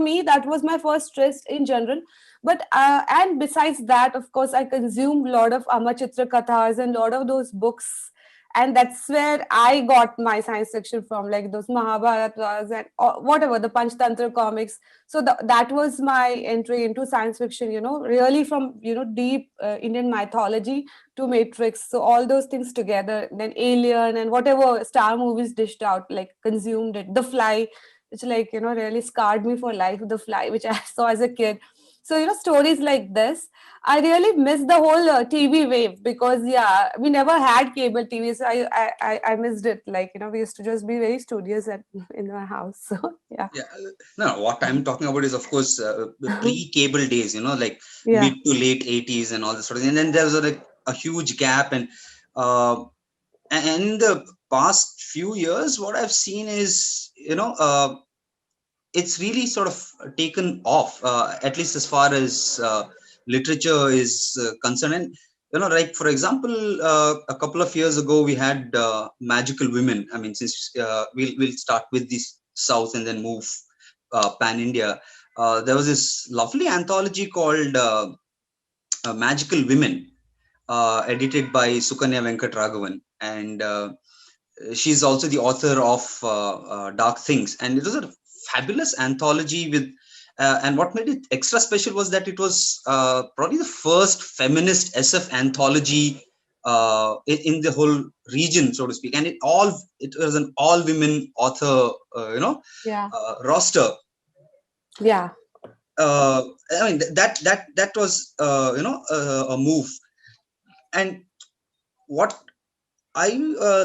me, that was my first twist in general. But and besides that, of course, I consumed a lot of Amachitra Kathas and a lot of those books, and that's where I got my science fiction from, like those Mahabharatas and whatever, the Panchtantra comics. So that was my entry into science fiction, really from, deep Indian mythology to Matrix. So all those things together, then Alien and whatever Star movies dished out, like consumed it. The Fly, which, like, really scarred me for life. The Fly, which I saw as a kid. So, stories like this. I really miss the whole TV wave, because yeah, we never had cable TV, so I missed it. Like, we used to just be very studious in my house. So yeah. Yeah, no, what I'm talking about is, of course, the pre-cable days, like Yeah. mid to late 80s and all this sort of thing. And then there was like a huge gap. Uh, and in the past few years, what I've seen is, it's really sort of taken off, at least as far as literature is concerned. And, like, for example, a couple of years ago, we had Magical Women. I mean, since we'll start with the South and then move pan India. There was this lovely anthology called Magical Women, edited by Sukanya Venkatraghavan. And she's also the author of Dark Things. And it was a fabulous anthology with, and what made it extra special was that it was probably the first feminist SF anthology in the whole region, so to speak. And it was an all women author, Yeah. roster. Yeah. I mean, that was a move. And what I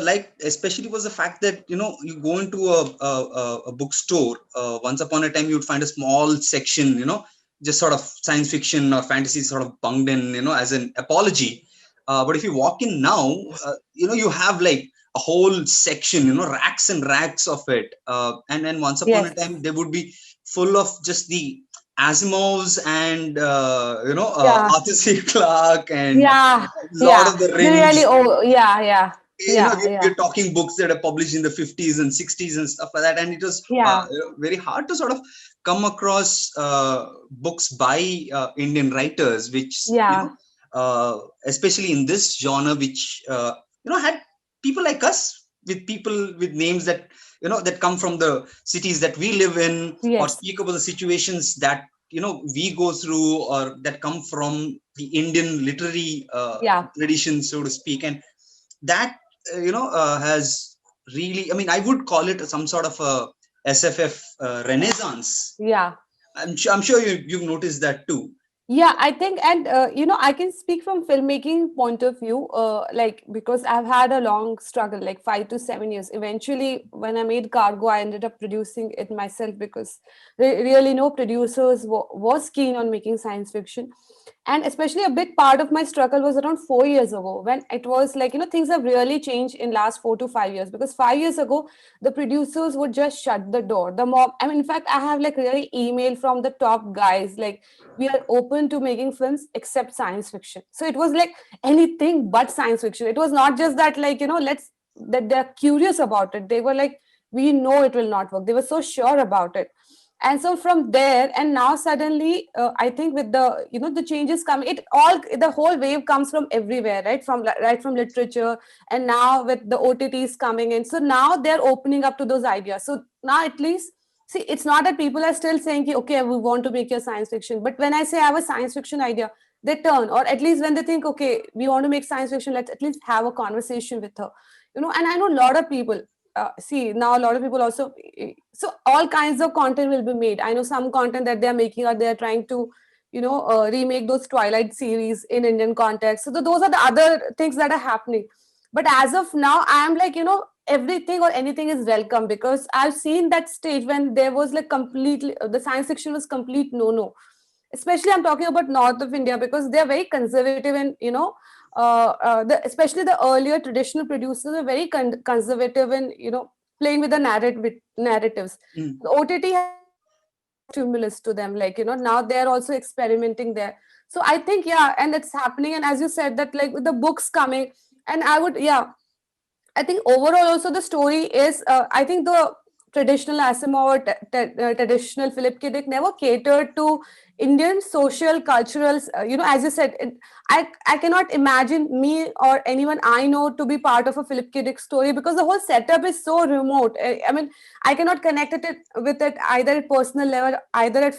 liked especially was the fact that, you go into a bookstore. Once upon a time, you'd find a small section, just sort of science fiction or fantasy sort of bunged in, as an apology. But if you walk in now, you have like a whole section, racks and racks of it. And then once upon a Yes. time, they would be full of just the Asimovs and Yeah. Arthur C. Clarke and Yeah. Lord Yeah. of the They really. Rings. Oh, yeah. Yeah. Yeah. We're Yeah. talking books that are published in the 50s and 60s and stuff like that. And it was Yeah. very hard to sort of come across books by Indian writers, which, Yeah. especially in this genre, which, had people like us, with people with names that, that come from the cities that we live in, or Yes. speak about the situations that, we go through, or that come from the Indian literary Yeah. tradition, so to speak. And that has really, I mean, I would call it some sort of a SFF renaissance. Yeah. I'm sure you've noticed that too. Yeah, I think, and I can speak from filmmaking point of view, like, because I've had a long struggle, like 5 to 7 years. Eventually, when I made Cargo, I ended up producing it myself, because really no producers was keen on making science fiction. And especially a big part of my struggle was around 4 years ago, when it was like, things have really changed in last 4 to 5 years, because 5 years ago, the producers would just shut the door. The mob, I mean, in fact, I have like really email from the top guys, like, we are open to making films except science fiction. So it was like anything but science fiction. It was not just that, like, let's, that they're curious about it. They were like, we know it will not work. They were so sure about it. And so from there, and now suddenly, I think with the, the changes coming, the whole wave comes from everywhere, right from literature, and now with the OTTs coming in, so now they're opening up to those ideas. So now at least, see, it's not that people are still saying, okay, we want to make your science fiction, but when I say I have a science fiction idea, they turn, or at least when they think, okay, we want to make science fiction, let's at least have a conversation with her. And I know a lot of people, see, now a lot of people also, so all kinds of content will be made. I know some content that they're making, or they're trying to, remake those Twilight series in Indian context. So those are the other things that are happening. But as of now, I'm like, everything or anything is welcome, because I've seen that stage when there was like completely, the science fiction was complete no. Especially I'm talking about north of India, because they're very conservative, and especially the earlier traditional producers are very conservative, and playing with the narratives. Mm. The OTT has given a lot of stimulus to them, like, now they're also experimenting there. So I think, yeah, and it's happening. And as you said, that like with the books coming, and I would, yeah, I think overall also the story is, I think the traditional Asimov or traditional Philip K. Dick never catered to Indian social, cultural, as you said, I cannot imagine me or anyone I know to be part of a Philip K. Dick story because the whole setup is so remote. I mean, I cannot connect it with it either at personal level, either at,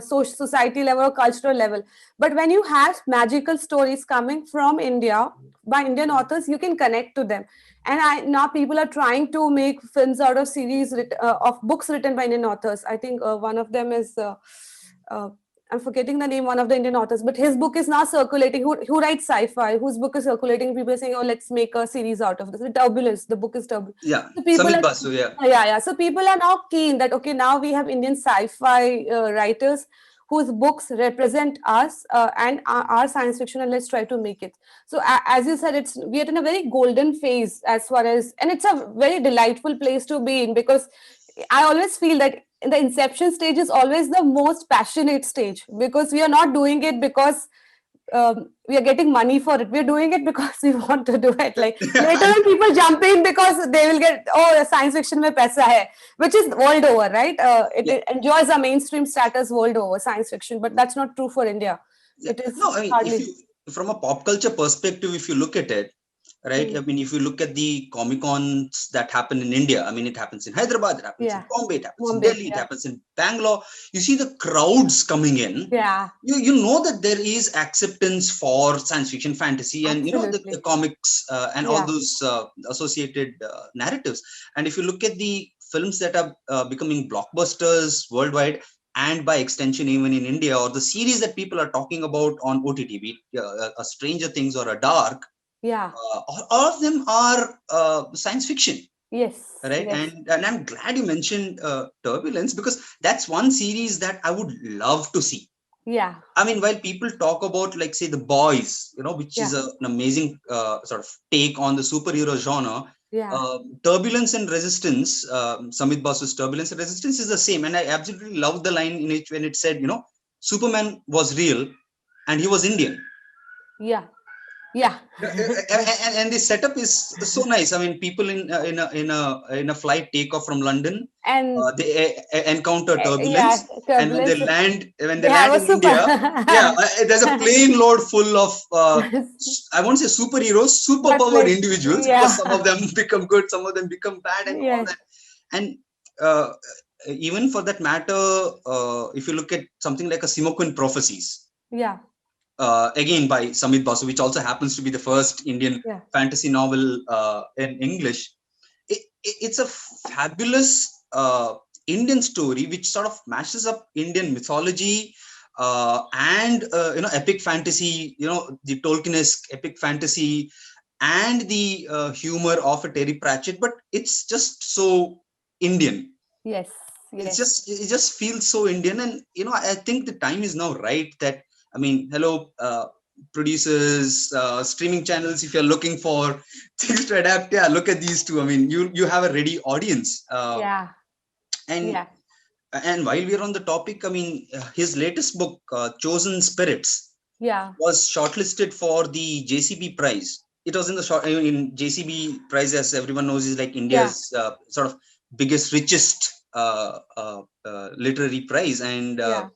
social society level or cultural level. But when you have magical stories coming from India by Indian authors, you can connect to them. And now people are trying to make films out of series of books written by Indian authors. I think one of them is uh, I'm forgetting the name, one of the Indian authors, but his book is now circulating. Who writes sci-fi? Whose book is circulating? People are saying, "Oh, let's make a series out of this." The Turbulence. The book is Turbulence. Yeah, So people Samit are, Basu. Yeah, yeah. So people are now keen that okay, now we have Indian sci-fi writers whose books represent us and our science fiction, and let's try to make it. So as you said, we are in a very golden phase as far as, and it's a very delightful place to be in because I always feel that the inception stage is always the most passionate stage because we are not doing it because we are getting money for it. We're doing it because we want to do it. Like later on, people jump in because they will get, oh, science fiction mein paisa hai, which is world over, right? yeah, It enjoys a mainstream status world over, science fiction, but that's not true for India. yeah. It is No, I mean, if hardly. you from a pop culture perspective, if you look at it, right? I Mm, mean, if you look at the Comic Cons that happen in India, I mean, it happens in Hyderabad, it happens in yeah, Bombay, it happens in Bombay. Delhi, it Yeah, happens in Bangalore. You see the crowds coming in. yeah, You know that there is acceptance for science fiction, fantasy, and the absolutely. comics and all Yeah, those associated narratives. And if you look at the films that are becoming blockbusters worldwide, and by extension even in India, or the series that people are talking about on OTT, be it, a Stranger Things or a Dark, yeah, all of them are science fiction, yes, right? yes, And I'm glad you mentioned Turbulence, because that's one series that I would love to see. yeah, I mean, while people talk about, like, say, The Boys, which is yeah, an amazing sort of take on the superhero genre, yeah. Turbulence and Resistance, Samit Basu's Turbulence and Resistance is the same. And I absolutely love the line in it when it said, Superman was real and he was Indian. Yeah, yeah, And the setup is so nice. I mean, people in a flight take off from London, and they encounter turbulence, yeah, and when they turbulence. land when They they have land a in India, super. yeah, there's a plane load full of I won't say superheroes, But superpowered like, individuals, because some of yeah, them become good, some of them become bad, and all yes, that. And uh, even for that matter, if you look at something like a Simoquin Prophecies, yeah, again by Samit Basu, which also happens to be the first Indian yeah, fantasy novel in English. It's a fabulous Indian story which sort of mashes up Indian mythology and epic fantasy, the Tolkienesque epic fantasy, and the humor of a Terry Pratchett, but it's just so Indian. yes, It's yes, just it just feels so Indian, and I think the time is now right that, I mean, hello, producers, streaming channels, if you're looking for things to adapt, yeah, look at these two. I mean, you have a ready audience, yeah, and yeah, while we're on the topic, I mean, his latest book, Chosen Spirits, yeah, was shortlisted for the JCB Prize. It was in the short in JCB Prize, as everyone knows, is like yeah, India's sort of biggest, richest literary prize, yeah,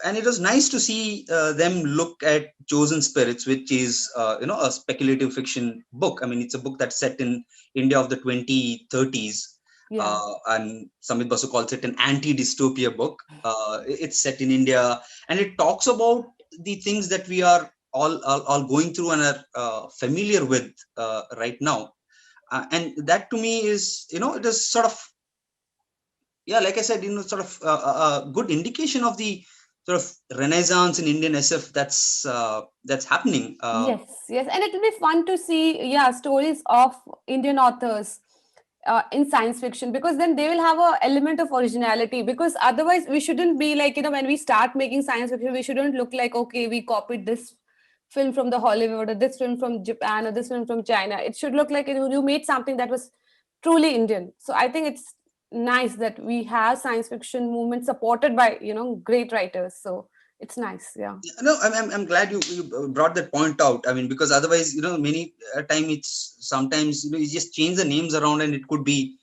and it was nice to see them look at Chosen Spirits, which is a speculative fiction book. I mean, it's a book that's set in India of the 2030s, yeah, and Samit Basu calls it an anti-dystopia book. It's set in India, and it talks about the things that we are all going through and are familiar with right now. And that to me is, it is sort of, yeah, like I said, sort of a good indication of the sort of renaissance in Indian SF that's happening. yes, yes, and it will be fun to see, yeah, stories of Indian authors in science fiction because then they will have a element of originality because otherwise we shouldn't be like when we start making science fiction we shouldn't look like okay we copied this film from the Hollywood or this film from Japan or this film from China. It should look like you made something that was truly Indian. So I think it's nice that we have science fiction movement supported by great writers. So it's nice. Yeah. No, I'm glad you brought that point out. I mean, because otherwise, many time it's sometimes, you just change the names around, and it could be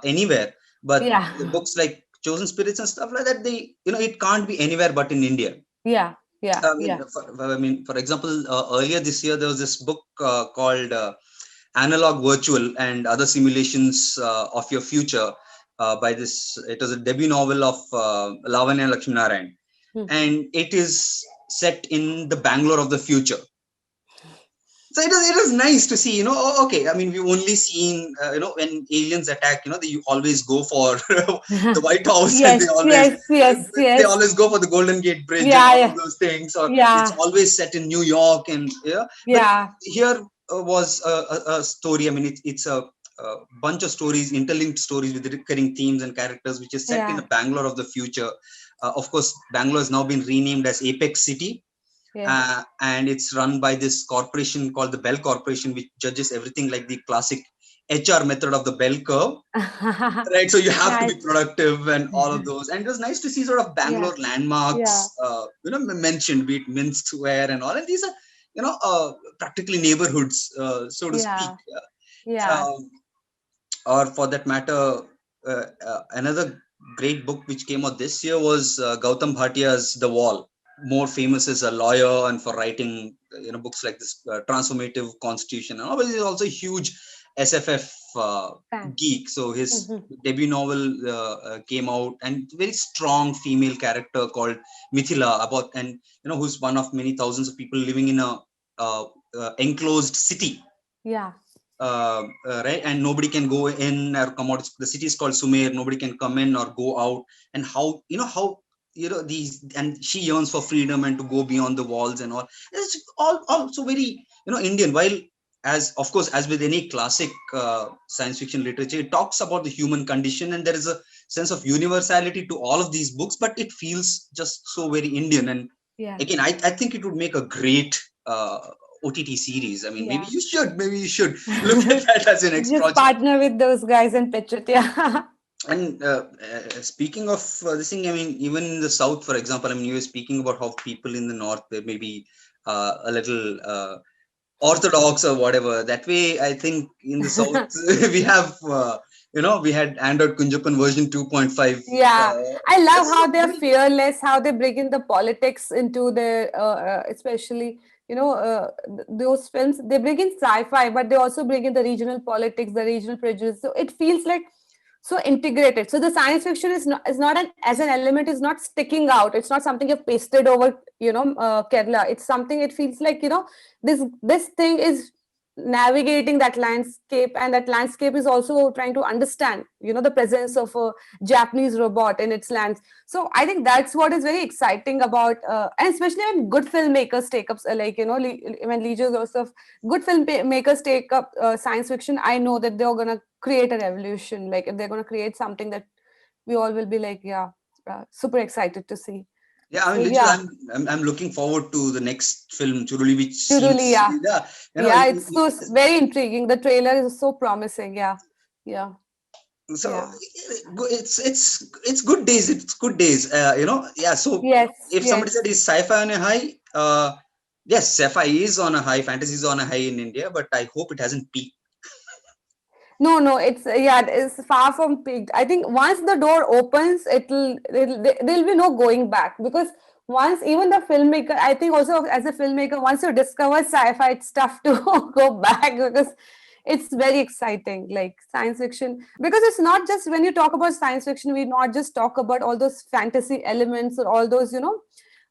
anywhere. But Yeah. the books like Chosen Spirits and stuff like that, they, it can't be anywhere but in India. Yeah. Yeah. Yeah. For example, earlier this year there was this book called Analog Virtual and Other Simulations of Your Future by this. It was a debut novel of Lavanya Lakshminarayan, Hmm. and it is set in the Bangalore of the future. So it is nice to see, okay, I mean, we've only seen, when aliens attack, they always go for the White House, and Yes. Yes. Yes. they Yes. always go for the Golden Gate Bridge and Yeah. all of Yeah. those things, or it's Yeah. always set in New York, and yeah. But Yeah. here was a story. I mean, it's a bunch of stories, interlinked stories with recurring themes and characters, which is set in Yeah. a Bangalore of the future. Of course, Bangalore has now been renamed as Apex City, Yeah. and it's run by this corporation called the Bell Corporation, which judges everything like the classic HR method of the bell curve, right? So you have to be Nice. productive and all of those. And it was nice to see sort of Yeah. Bangalore landmarks, Yeah. mentioned, be it Minsk Square and all. And these are, practically neighborhoods, so to speak. Yeah. Yeah. Um, or for that matter, another great book which came out this year was Gautam Bhatia's The Wall. More famous as a lawyer and for writing, books like this, Transformative Constitution. And obviously, he's also a huge SFF Fan. geek. So his Mhm. debut novel came out, and very strong female character called Mithila, who's one of many thousands of people living in a enclosed city, Yeah. right, and nobody can go in or come out. The city is called Sumer. Nobody can come in or go out. And how these, and she yearns for freedom and to go beyond the walls and all. It's all also very, Indian. While, as of course, as with any classic science fiction literature, it talks about the human condition, and there is a sense of universality to all of these books, but it feels just so very Indian. And Yeah. again, I think it would make a great OTT series. I mean, Yeah. maybe you should look at that as your next Just project. partner with those guys and pitch it. Yeah. And speaking of this thing, I mean, even in the south, for example, I mean, you were speaking about how people in the north, they may be a little orthodox or whatever. That way, I think in the south we have, we had Android Kunjapan version 2.5. Yeah, I love This is how a they're very, fearless, how they bring in the politics into their, especially, those films. They bring in sci-fi, but they also bring in the regional politics, the regional prejudice. So it feels like so integrated. So the science fiction is not an as an element is not sticking out. It's not something you've pasted over, Kerala. It's something. It feels like this thing is navigating that landscape, and that landscape is also trying to understand the presence of a Japanese robot in its lands. So I think that's what is very exciting about, and especially when good filmmakers take up, like when Leisure Joseph, good filmmakers take up science fiction. I know that they're gonna create a revolution. Like they're gonna create something that we all will be like, yeah, super excited to see. yeah. I So mean, literally, yeah, I'm looking forward to the next film, Churuli, which truly, seems, yeah, yeah, yeah, it's so very intriguing. The trailer is so promising. Yeah, yeah, so yeah. it's good days. It's good days. Yeah. So Yes, if somebody yes. said is sci-fi on a high, yes, sci-fi is on a high, fantasy is on a high in India, but I hope it hasn't peaked. No, no, it's far from peaked. I think once the door opens, there'll be no going back, because once even the filmmaker, I think also as a filmmaker, once you discover sci-fi, it's tough to go back, because it's very exciting, like science fiction. Because it's not just when you talk about science fiction, we not just talk about all those fantasy elements or all those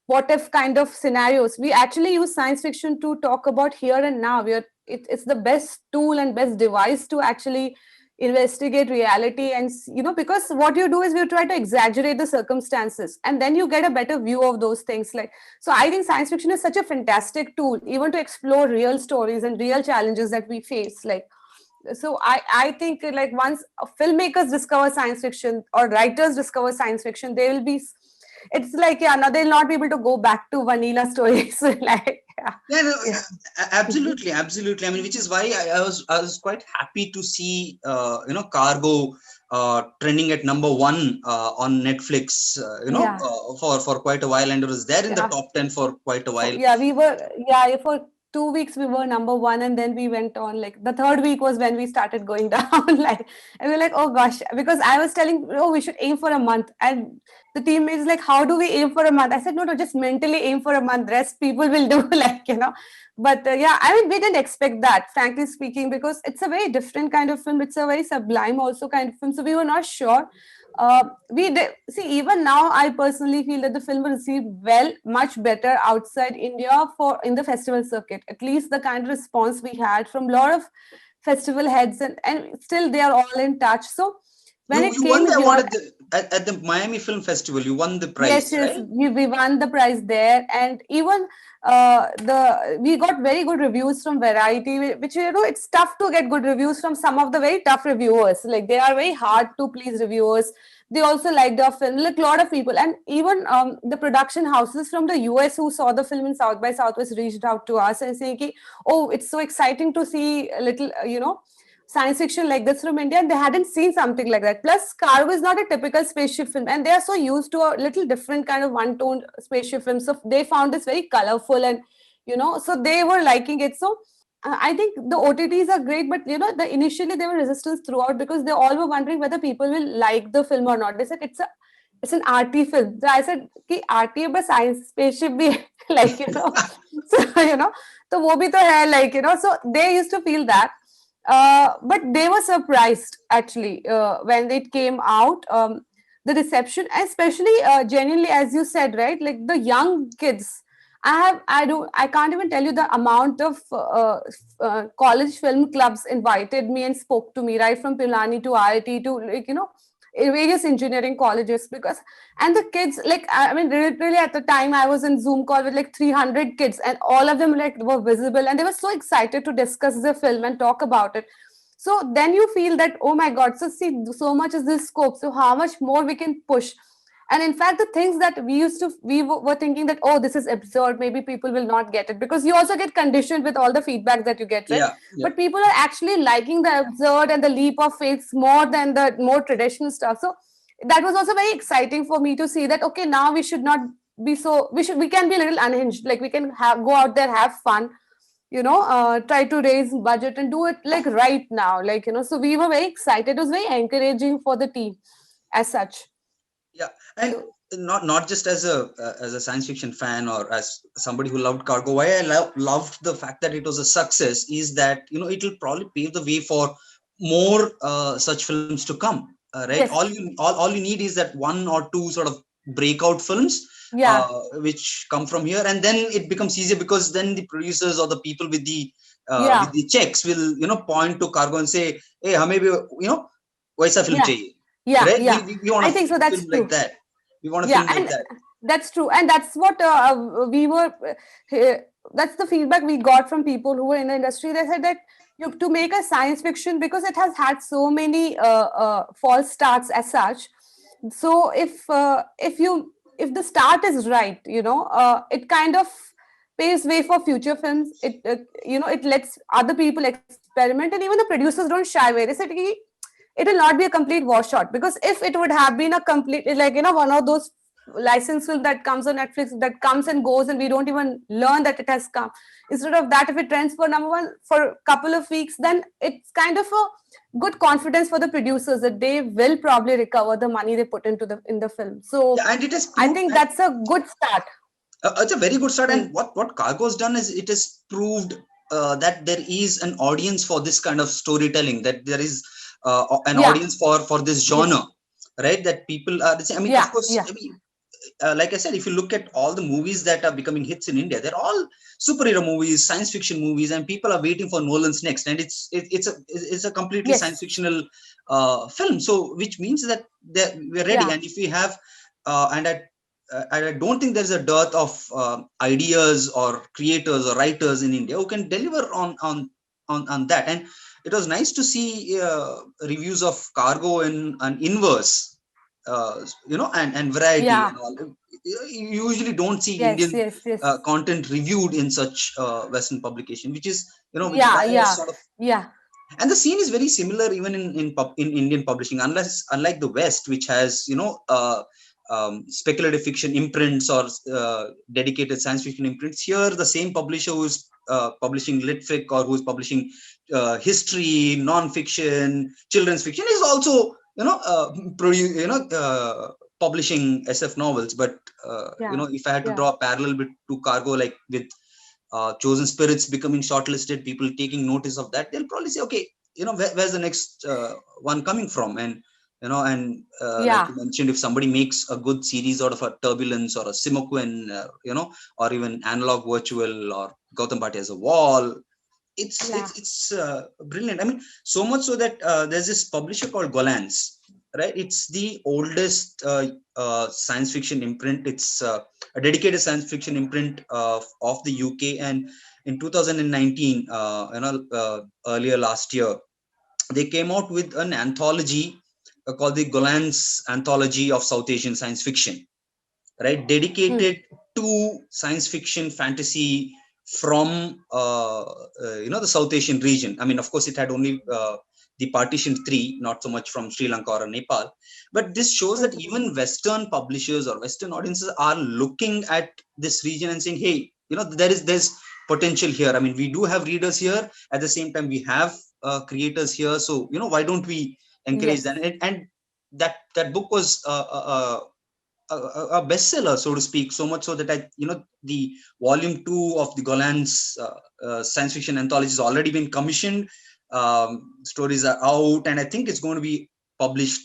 what if kind of scenarios. We actually use science fiction to talk about here and now. It's the best tool and best device to actually investigate reality, and because what you do is you try to exaggerate the circumstances, and then you get a better view of those things. Like, so I think science fiction is such a fantastic tool even to explore real stories and real challenges that we face. Like, so I think like once filmmakers discover science fiction or writers discover science fiction, they will be, it's like, yeah, now they'll not be able to go back to vanilla stories. Like, yeah, Yeah, no, yeah. absolutely, absolutely. I mean, which is why I was quite happy to see Cargo trending at number one on Netflix. Yeah, For quite a while, and it was there in the yeah. top 10 for quite a while. Yeah, we were, yeah, for 2 weeks we were number one, and then we went on, like the third week was when we started going down. Like, and we are like, oh gosh, because I was telling, oh, we should aim for a month, and the teammates like, how do we aim for a month? I said, no, no, just mentally aim for a month, rest people will do. Like, but yeah, I mean, we didn't expect that, frankly speaking, because it's a very different kind of film. It's a very sublime also kind of film, so we were not sure. We did see, even now I personally feel that the film will receive well much better outside India for in the festival circuit, at least the kind of response we had from a lot of festival heads, and still they are all in touch. So when it You won came the here, award at the Miami Film Festival. You won the yes, prize, yes, right? we won the prize there, and even the we got very good reviews from Variety, which it's tough to get good reviews from some of the very tough reviewers. Like, they are very hard to please reviewers. They also liked our film, like a lot of people, and even the production houses from the US who saw the film in South by Southwest reached out to us and saying, "Oh, it's so exciting to see a little, science fiction like this from India," and they hadn't seen something like that. Plus, Cargo is not a typical spaceship film, and they are so used to a little different kind of one-toned spaceship film. So they found this very colorful, and so they were liking it. So I think the OTTs are great, but initially there were resistance throughout because they all were wondering whether people will like the film or not. They said it's an arty film. So I said, "Ki arty but science spaceship bhi hai." Like, so so wo bhi to hai, like, so they used to feel that. But they were surprised actually when it came out. The reception, especially genuinely, as you said, right? Like the young kids. I can't even tell you the amount of college film clubs invited me and spoke to me, right from Pilani to IIT to, like, various engineering colleges, because, and the kids, like, I mean, literally at the time I was in Zoom call with like 300 kids, and all of them like were visible, and they were so excited to discuss the film and talk about it. So then you feel that, oh my god, so see, so much is this scope, so how much more we can push. And in fact, the things that we were thinking that, oh, this is absurd, maybe people will not get it, because you also get conditioned with all the feedback that you get, right? Yeah, yeah, But people are actually liking the absurd and the leap of faith more than the more traditional stuff. So that was also very exciting for me to see that, okay, now we should not be so, we can be a little unhinged, like we can go out there, have fun, try to raise budget and do it like right now, like, so we were very excited. It was very encouraging for the team as such. yeah. And So not just as a science fiction fan or as somebody who loved Cargo. Why I loved the fact that it was a success is that it'll probably pave the way for more such films to come. Right? yes, All you need is that one or two sort of breakout films yeah, which come from here, and then it becomes easier because then the producers or the people with yeah, the checks will point to Cargo and say, hey, hame bhi, waisa film yeah, chahiye. yeah, Right? yeah, We want I a think so, that's film like true. that. We want a Yeah, film like and that. that's true, and that's what we were that's the feedback we got from people who were in the industry. They said that to make a science fiction, because it has had so many false starts as such. So if the start is right, it kind of paves way for future films. It lets other people experiment, and even the producers don't shy away. They said, it will not be a complete washout, because if it would have been a complete, like, one of those license film that comes on Netflix that comes and goes and we don't even learn that it has come, instead of that, if it trends for number one for a couple of weeks, then it's kind of a good confidence for the producers that they will probably recover the money they put into the film. So Yeah, and it has I proved, think and that's a good start. it's a very good start. Hmm. And what Cargo's done is it has proved that there is an audience for this kind of storytelling. That there is an Yeah, audience for this yes, genre, right? That people are. I mean, of yeah, course, yeah, I mean, like I said, if you look at all the movies that are becoming hits in India, they're all superhero movies, science fiction movies, and people are waiting for Nolan's next. And it's a completely science yes, fictional film. So which means that we're ready. yeah, And if we have, and I don't think there's a dearth of ideas or creators or writers in India who can deliver on that. And it was nice to see reviews of Cargo in an inverse, and variety yeah, and all. You usually don't see yes, Indian yes, yes, content reviewed in such Western publication, which is yeah, why I yeah, sort of. yeah, And the scene is very similar even in Indian publishing, unlike the West, which has speculative fiction imprints or dedicated science fiction imprints. Here, the same publisher who's publishing litfic or who's publishing history, non-fiction, children's fiction is also publishing SF novels. But Yeah. if I had to Yeah. draw a parallel to Cargo, like with Chosen Spirits becoming shortlisted, people taking notice of that, they'll probably say, okay, where's the next one coming from? And like Yeah. you mentioned, if somebody makes a good series out of a Turbulence or a Simoquin, or even Analog Virtual or Gautham Bhatia as a Wall, Yeah. it's brilliant. I mean, so much so that there's this publisher called Golans, right? It's the oldest science fiction imprint. It's a dedicated science fiction imprint of the UK. And in 2019, earlier last year, they came out with an anthology called the Golans Anthology of South Asian Science Fiction, right? Hmm. Dedicated to science fiction fantasy from the South Asian region. I mean, of course, it had only the partition 3, not so much from Sri Lanka or Nepal. But this shows that Mhm. even Western publishers or Western audiences are looking at this region and saying, hey, there's potential here. I mean, we do have readers here. At the same time, we have creators here. So, why don't we encourage that? Yes. And that book was a bestseller, so to speak, so much so that the volume 2 of the Golan's science fiction anthology has already been commissioned. Stories are out, and I think it's going to be published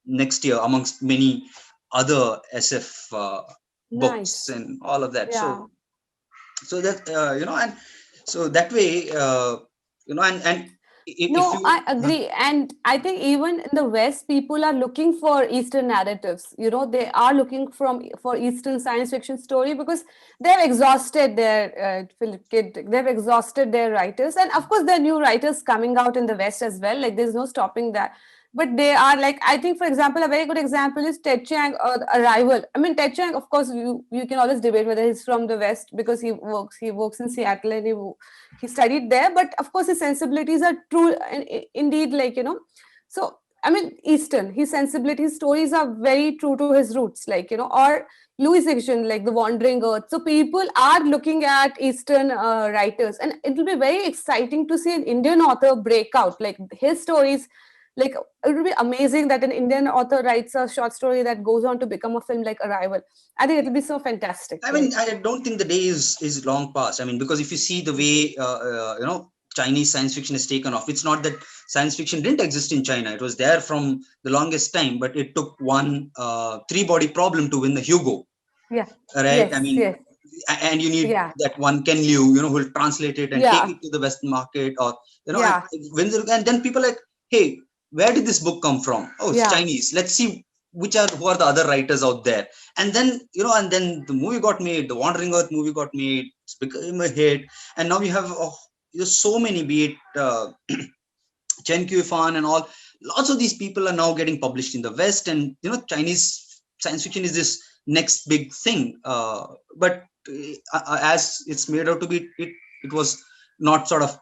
next year amongst many other SF books Nice. and all of that. Yeah. So that and so that way, and if No, you I agree. And I think even in the West, people are looking for Eastern narratives. They are looking for Eastern science fiction story because they've exhausted their they've exhausted their writers. And of course, there are new writers coming out in the West as well. Like there's no stopping that. But they are like, I think, for example, a very good example is Ted Chiang or Arrival. I mean, Ted Chiang, of course, you can always debate whether he's from the West because he works in Seattle and he studied there, but of course his sensibilities are true and indeed, so I mean, Eastern, his sensibilities, stories are very true to his roots, or Louis Fiction, like The Wandering Earth. So people are looking at Eastern writers, and it will be very exciting to see an Indian author break out, like his stories. Like it will be amazing that an Indian author writes a short story that goes on to become a film like Arrival. I think it will be so fantastic. I mean, I don't think the day is long past. I mean, because if you see the way Chinese science fiction is taken off, it's not that science fiction didn't exist in China. It was there from the longest time, but it took one three-body problem to win the Hugo, Yeah. right? I Yes. mean, Yes. and you need Yeah. that one Ken Liu, who will translate it and take Yeah. it to the Western market, or and Yeah. and then people are like, hey, where did this book come from? Oh, it's Yeah. Chinese. Let's see who are the other writers out there. And then and then the movie got made. The Wandering Earth movie got made. It's become a hit, and now you have so many, be it Chen Fan and all. Lots of these people are now getting published in the West, and Chinese science fiction is this next big thing. But as it's made out to be, it was not sort of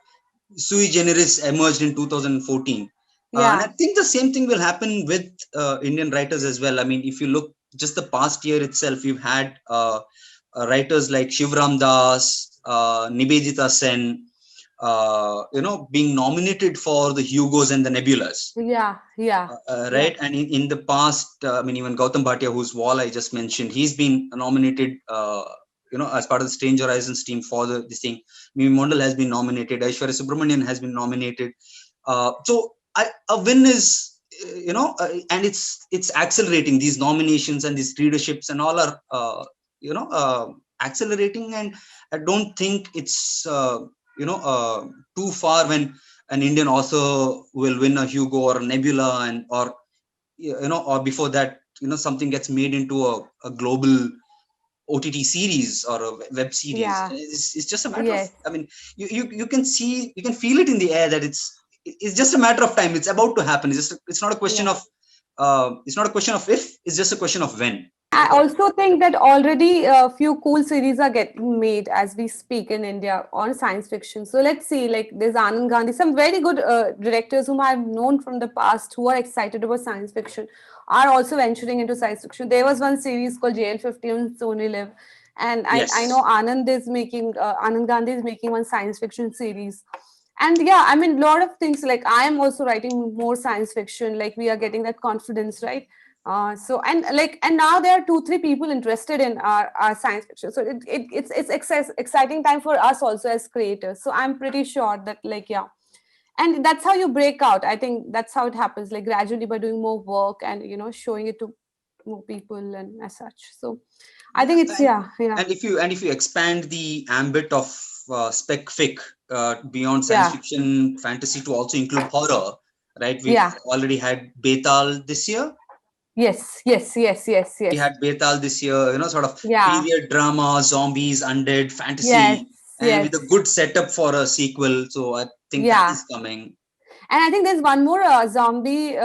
sui generis emerged in 2014. And I Yeah. think the same thing will happen with Indian writers as well. I mean, if you look just the past year itself, we've had writers like Shivram Das, Nivedita Sen, being nominated for the Hugos and the Nebulas. Yeah. Yeah. Yeah. Right. And in the past, I mean, even Gautham Bhatia, whose Wall I just mentioned, he's been nominated, as part of the Strange Horizons team for this thing. Mimi Mondal has been nominated. Aishwarya Subramanian has been nominated. A win is, and it's accelerating. These nominations and these readerships and all are, accelerating. And I don't think it's, too far when an Indian author will win a Hugo or a Nebula, or before that, something gets made into a global OTT series or a web series. Yeah. It's just a matter of, Yes. I mean, you can feel it in the air that it's just a matter of time. It's about to happen. It's not a question Yeah. of, it's not a question of if. It's just a question of when. I also think that already a few cool series are getting made as we speak in India on science fiction. So let's see, like there's Anand Gandhi, some very good directors whom I've known from the past who are excited about science fiction are also venturing into science fiction. There was one series called JL50 on Sony Live, and I know Yes. Anand Gandhi is making one science fiction series. And yeah, I mean, a lot of things, like I am also writing more science fiction, like we are getting that confidence, right? So and now there are 2 3 people interested in our science fiction, so it's exciting time for us also as creators. So I'm pretty sure that, like, yeah, and that's how you break out. I think that's how it happens, like gradually by doing more work and showing it to more people and as such. So I Yeah, think it's, yeah, yeah, and if you expand the ambit of spec fic beyond science yeah, fiction fantasy to also include horror, right? We've yeah, already had Betal this year. yes, yes, yes, yes, We yes, had Betal this year, sort of yeah, period drama, zombies, undead, yes, fantasy, and with yes, a good setup for a sequel. So I think that yeah. is coming. And I think there's one more zombie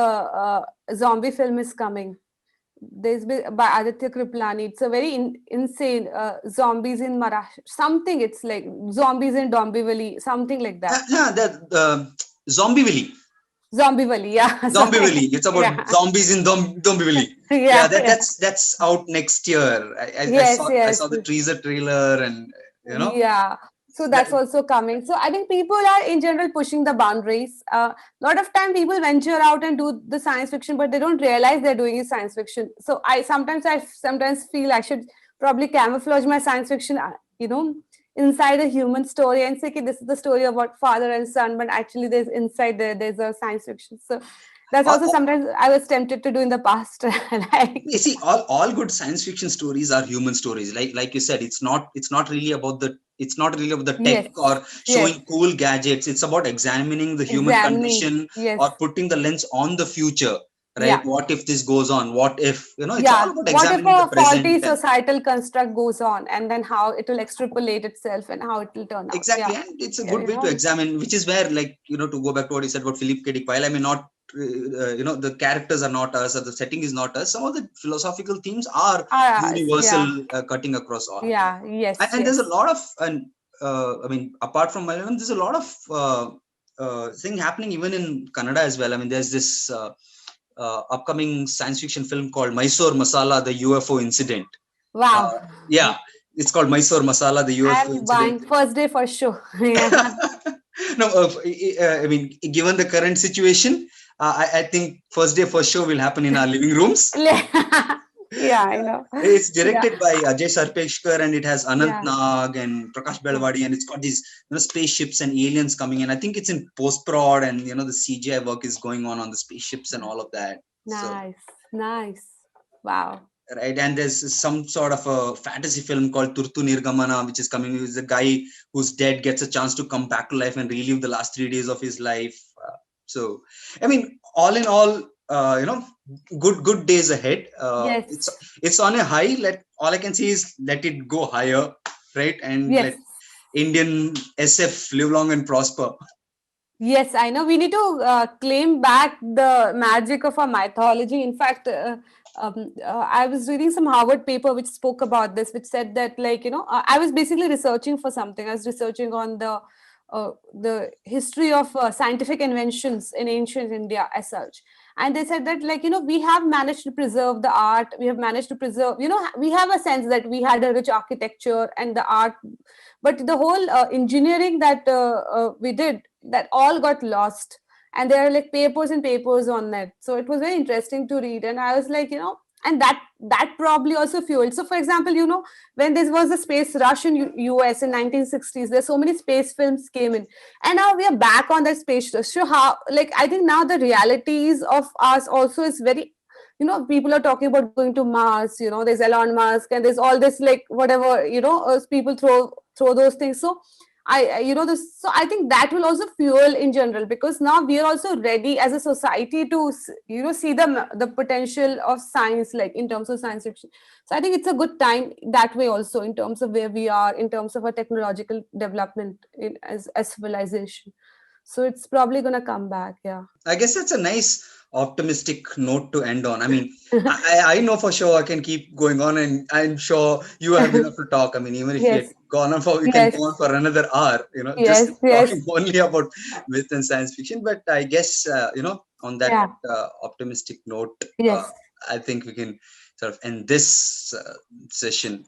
film is coming. There's been by Aditya Kriplani. It's a very insane zombies in Maharashtra. Something, it's like zombies in Dombivali, something like that. Yeah, that Zombie Zombivali, yeah. Zombie. Sorry, It's about yeah, zombies in Dombivli. Yeah, yeah, yeah. that's out next year. Yes, I yes. saw the teaser trailer, and Yeah. So that that's also coming. So I think people are in general pushing the boundaries. A lot of time people venture out and do the science fiction, but they don't realize they're doing is science fiction. So I sometimes feel I should probably camouflage my science fiction, inside a human story and say, okay, this is the story about father and son, but actually there's inside there's a science fiction. So that's all, also sometimes I was tempted to do in the past. Like, you see, all good science fiction stories are human stories. Like you said, it's not really about the tech yes, or yes, showing cool gadgets. It's about examining the human examining. condition Yes. or putting the lens on the future, right? Yeah. What if this goes on? What if, it's all Yeah, about what if examining the a faulty present. And societal construct goes on, and then how it will extrapolate itself and how it will turn out? exactly, Yeah, and it's a yeah, good way to examine, which is where, like, to go back to what you said about Philip K. Dick, while I may not the characters are not us or the setting is not us, some of the philosophical themes are universal, yeah, cutting across all. yeah, yes, And there's a yes. lot of, and I mean, apart from Malayalam, there's a lot of thing happening even in Kannada as well. I mean, there's this upcoming science fiction film called Mysore Masala, the UFO incident. Wow, uh, yeah, it's called Mysore Masala, the UFO I'm incident. buying first day for sure. Yeah. No, I mean, given the current situation, I think first day for sure will happen in our living rooms. Yeah, I know. It's Yeah, directed by Ajay Sarpekshkar, and it has Anant yeah, Nag and Prakash yeah. Belwadi, and it's got these spaceships and aliens coming in. I think it's in post prod, and the CGI work is going on the spaceships and all of that. So Nice, nice. Wow. right, and there's some sort of a fantasy film called Turtu Nirgamana, which is coming. Is a guy who's dead gets a chance to come back to life and relive the last 3 days of his life. So I mean, all in all, good days ahead. Yes, It's on a high. Let All I can see is let it go higher, right? And let yes. Indian SF live long and prosper. Yes, I know. We need to claim back the magic of our mythology. In fact, I was reading some Harvard paper which spoke about this, which said that, like, I was basically researching for something. I was researching on the history of scientific inventions in ancient India as such. And they said that, like, we have managed to preserve the art. We have managed to preserve, we have a sense that we had a rich architecture and the art, but the whole engineering that we did, that all got lost, and there are like papers and papers on that. So it was very interesting to read, and I was like, and that probably also fueled. So for example, when this was the space rush in US in 1960s, there's so many space films came in, and now we are back on that space rush. So how, like, I think now the realities of us also is very, people are talking about going to Mars. There's Elon Musk, and there's all this, like, whatever, people throw those things. So this, so I think that will also fuel in general, because now we are also ready as a society to see the potential of science, like in terms of science fiction. So I think it's a good time that way also, in terms of where we are in terms of a technological development as civilization. So it's probably going to come back. Yeah. I guess that's a nice optimistic note to end on. I mean, I know for sure I can keep going on, and I'm sure you have enough to talk. I mean, even if we had Yes, gone on for, we can yes, go on for another hour, just yes, yes, talking only about myth and science fiction. But I guess, on that yeah, optimistic note, yes. I think we can sort of end this session.